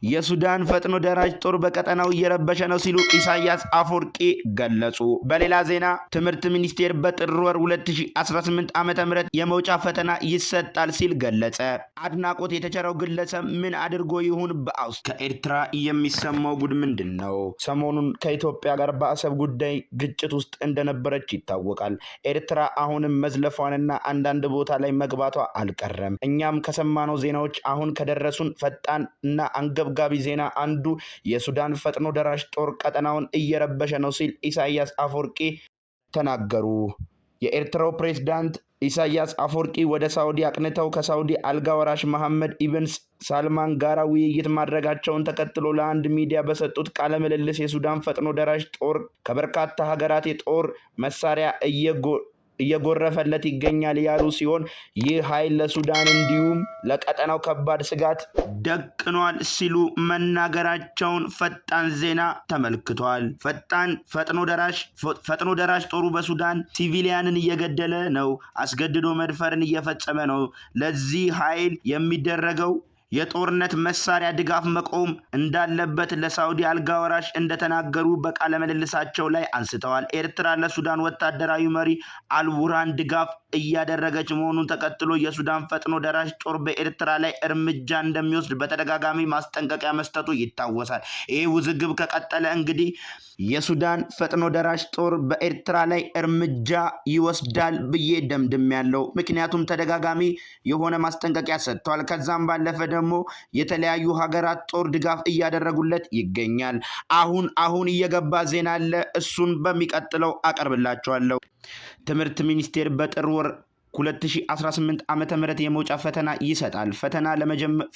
የሱዳን ፈጥኖ ደራሽ ጦር በቀጠናው እየረበሸ ነው ሲሉ ኢሳያስ አፈወርቂ ገለጹ። በሌላ ዜና ትምህርት ሚኒስቴር በጥር ወር 2018 ዓ.ም የመውጫ ፈተና ይሰጣል ሲል ገለጸ። አድናቆት የተቸረው ግለሰብ ምን አድርጎ ይሁን ከኤርትራ የሚሰማው ጉድ ምንድን ነው? ሰሞኑን ከኢትዮጵያ ጋር በአሰብ ጉዳይ ግጭት ውስጥ እንደነበረች ይታወቃል። ኤርትራ አሁንም መዝለፏንና አንዳንድ ቦታ ላይ መግባቷ አልቀረም። እኛም ከሰማነው ዜናዎች አሁን ከደረሱን ፈጣን እና አንገብጋቢ ዜና አንዱ የሱዳን ፈጥኖ ደራሽ ጦር ቀጠናውን እየረበሸ ነው ሲል ኢሳያስ አፈወርቂ ተናገሩ። የኤርትራው ፕሬዝዳንት ኢሳያስ አፈወርቂ ወደ ሳውዲ አቅንተው ከሳውዲ አልጋ ወራሽ መሐመድ ኢብን ሳልማን ጋር ውይይት ማድረጋቸውን ተከትሎ ለአንድ ሚዲያ በሰጡት ቃለ ምልልስ የሱዳን ፈጥኖ ደራሽ ጦር ከበርካታ ሀገራት የጦር መሳሪያ እየጎረፈለት ይገኛል ያሉ ሲሆን ይህ ኃይል ለሱዳን እንዲሁም ለቀጠናው ከባድ ስጋት ደቅኗል ሲሉ መናገራቸውን ፈጣን ዜና ተመልክቷል። ፈጥኖ ደራሽ ጦሩ በሱዳን ሲቪሊያንን እየገደለ ነው፣ አስገድዶ መድፈርን እየፈጸመ ነው። ለዚህ ኃይል የሚደረገው የጦርነት መሳሪያ ድጋፍ መቆም እንዳለበት ለሳውዲ አልጋ ወራሽ እንደተናገሩ በቃለ ምልልሳቸው ላይ አንስተዋል። ኤርትራ ለሱዳን ወታደራዊ መሪ አልቡርሃን ድጋፍ እያደረገች መሆኑን ተከትሎ የሱዳን ፈጥኖ ደራሽ ጦር በኤርትራ ላይ እርምጃ እንደሚወስድ በተደጋጋሚ ማስጠንቀቂያ መስጠቱ ይታወሳል። ይህ ውዝግብ ከቀጠለ እንግዲህ የሱዳን ፈጥኖ ደራሽ ጦር በኤርትራ ላይ እርምጃ ይወስዳል ብዬ ደምድሜያለሁ። ምክንያቱም ተደጋጋሚ የሆነ ማስጠንቀቂያ ሰጥቷል። ከዛም ባለፈ ደግሞ የተለያዩ ሀገራት ጦር ድጋፍ እያደረጉለት ይገኛል። አሁን እየገባ ዜና አለ። እሱን በሚቀጥለው አቀርብላችኋለሁ። ትምህርት ሚኒስቴር በጥር ወር 2018 ዓመተ ምህረት የመውጫ ፈተና ይሰጣል።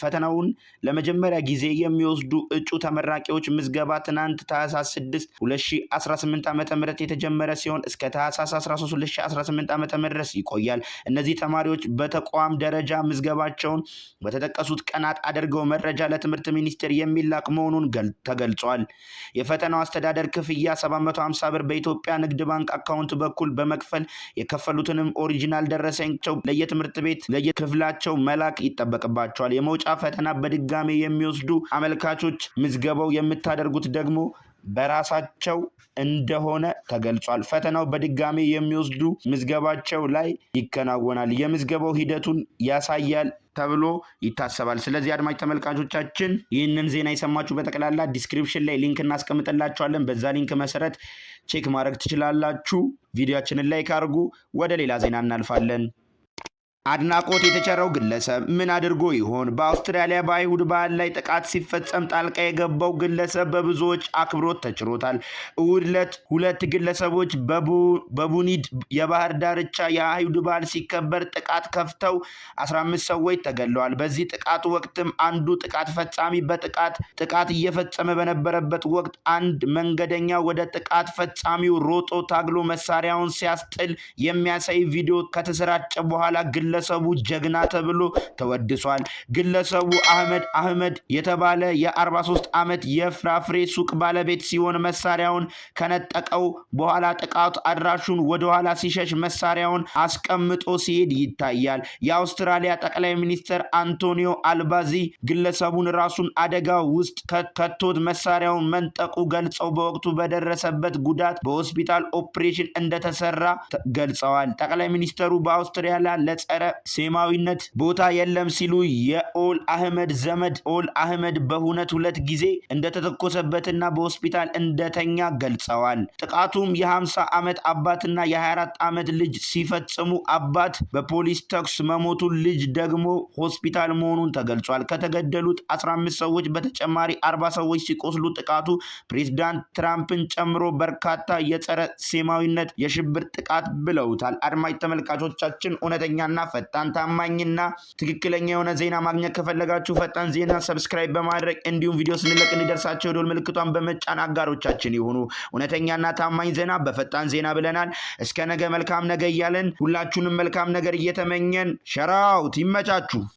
ፈተናውን ለመጀመሪያ ጊዜ የሚወስዱ እጩ ተመራቂዎች ምዝገባ ትናንት ታህሳስ 6 2018 ዓመተ ምህረት የተጀመረ ሲሆን እስከ ታህሳስ 13 2018 ዓመተ ምህረት ድረስ ይቆያል። እነዚህ ተማሪዎች በተቋም ደረጃ ምዝገባቸውን በተጠቀሱት ቀናት አድርገው መረጃ ለትምህርት ሚኒስቴር የሚላክ መሆኑን ተገልጿል። የፈተናው አስተዳደር ክፍያ 750 ብር በኢትዮጵያ ንግድ ባንክ አካውንት በኩል በመክፈል የከፈሉትንም ኦሪጂናል ደረሰኛቸው ለየትምህርት ቤት ለየክፍላቸው መላክ ይጠበቅባቸዋል። የመውጫ ፈተና በድጋሚ የሚወስዱ አመልካቾች ምዝገባው የምታደርጉት ደግሞ በራሳቸው እንደሆነ ተገልጿል። ፈተናው በድጋሚ የሚወስዱ ምዝገባቸው ላይ ይከናወናል። የምዝገባው ሂደቱን ያሳያል ተብሎ ይታሰባል። ስለዚህ አድማጭ ተመልካቾቻችን ይህንን ዜና የሰማችሁ በጠቅላላ ዲስክሪፕሽን ላይ ሊንክ እናስቀምጥላችኋለን። በዛ ሊንክ መሰረት ቼክ ማድረግ ትችላላችሁ። ቪዲዮአችንን ላይክ አድርጉ። ወደ ሌላ ዜና እናልፋለን። አድናቆት የተቸረው ግለሰብ ምን አድርጎ ይሆን? በአውስትራሊያ በአይሁድ በዓል ላይ ጥቃት ሲፈጸም ጣልቃ የገባው ግለሰብ በብዙዎች አክብሮት ተችሮታል። እሁድ ዕለት ሁለት ግለሰቦች በቡኒድ የባህር ዳርቻ የአይሁድ በዓል ሲከበር ጥቃት ከፍተው 15 ሰዎች ተገድለዋል። በዚህ ጥቃት ወቅትም አንዱ ጥቃት ፈጻሚ ጥቃት እየፈጸመ በነበረበት ወቅት አንድ መንገደኛ ወደ ጥቃት ፈጻሚው ሮጦ ታግሎ መሳሪያውን ሲያስጥል የሚያሳይ ቪዲዮ ከተሰራጨ በኋላ ግለሰቡ ጀግና ተብሎ ተወድሷል። ግለሰቡ አህመድ የተባለ የ43 ዓመት የፍራፍሬ ሱቅ ባለቤት ሲሆን መሳሪያውን ከነጠቀው በኋላ ጥቃት አድራሹን ወደኋላ ሲሸሽ መሳሪያውን አስቀምጦ ሲሄድ ይታያል። የአውስትራሊያ ጠቅላይ ሚኒስትር አንቶኒዮ አልባዚ ግለሰቡን ራሱን አደጋ ውስጥ ከቶት መሳሪያውን መንጠቁ ገልጸው በወቅቱ በደረሰበት ጉዳት በሆስፒታል ኦፕሬሽን እንደተሰራ ገልጸዋል። ጠቅላይ ሚኒስትሩ በአውስትራሊያ ለጸረ ሴማዊነት ቦታ የለም ሲሉ የኦል አህመድ ዘመድ ኦል አህመድ በሁነት 2 ጊዜ እንደተተኮሰበትና በሆስፒታል እንደተኛ ገልጸዋል። ጥቃቱም የ50 ዓመት አባትና የ24 ዓመት ልጅ ሲፈጽሙ አባት በፖሊስ ተኩስ መሞቱ ልጅ ደግሞ ሆስፒታል መሆኑን ተገልጿል። ከተገደሉት 15 ሰዎች በተጨማሪ 40 ሰዎች ሲቆስሉ ጥቃቱ ፕሬዝዳንት ትራምፕን ጨምሮ በርካታ የጸረ ሴማዊነት የሽብር ጥቃት ብለውታል። አድማጭ ተመልካቾቻችን እውነተኛና ፈጣን ታማኝና ትክክለኛ የሆነ ዜና ማግኘት ከፈለጋችሁ ፈጣን ዜና ሰብስክራይብ በማድረግ እንዲሁም ቪዲዮ ስንለቅ እንዲደርሳችሁ የደወል ምልክቷን በመጫን አጋሮቻችን ይሁኑ። እውነተኛና ታማኝ ዜና በፈጣን ዜና ብለናል። እስከ ነገ መልካም ነገ እያለን ሁላችሁንም መልካም ነገር እየተመኘን ሸራውት ይመቻችሁ።